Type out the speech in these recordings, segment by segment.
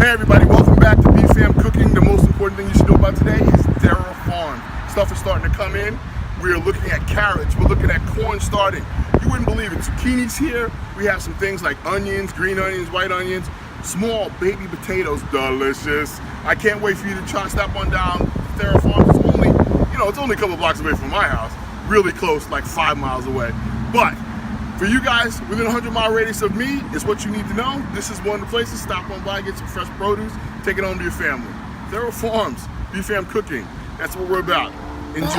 Hey everybody, welcome back to BFAM Cooking. The most important thing you should know about today is Thera Farms. Stuff is starting to come in. We're looking at carrots, we're looking at corn starting. You wouldn't believe it, zucchinis here. We have some things like onions, green onions, white onions, small baby potatoes, delicious. I can't wait for you to stop on down Thera Farms. It's only a couple blocks away from my house. Really close, like 5 miles away. But for you guys, within a 100-mile radius of me is what you need to know. This is one of the places. Stop on by, get some fresh produce, take it home to your family. Thera Farms, BFAM Cooking. That's what we're about. Enjoy.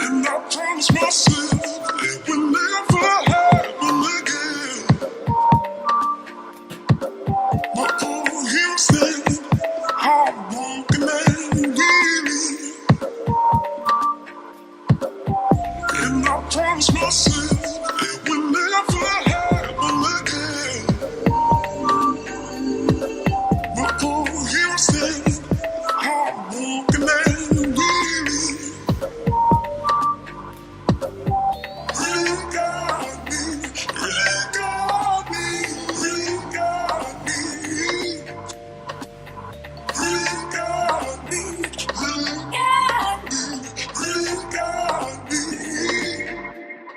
And I promise myself it will never happen again. But oh, you said I'm walking and weary. And I promise myself it will never happen again. But oh, you said I'm walking and weary.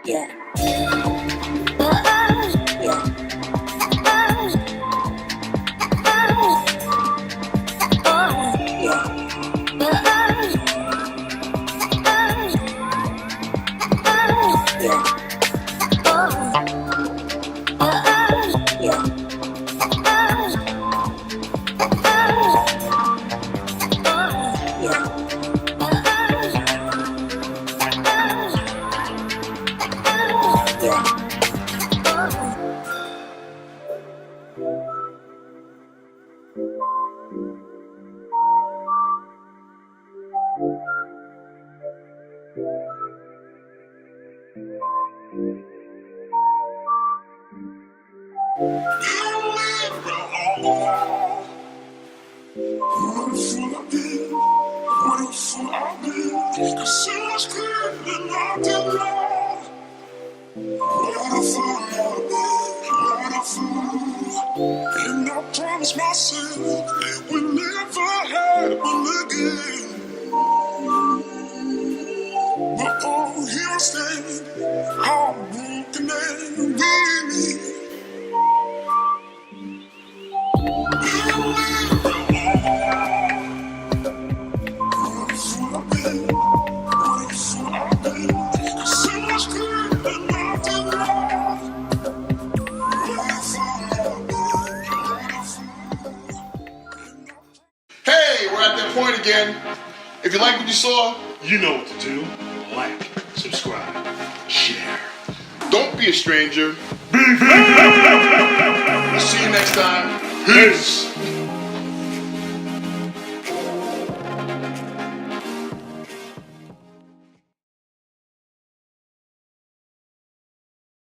Yeah. And I promise myself it will never happen again. But oh, you said I'm walking and weary. Hey, we're at that point again. If you like what you saw, You know what to do. Like, subscribe, share. don't be a stranger. See you next time. Peace.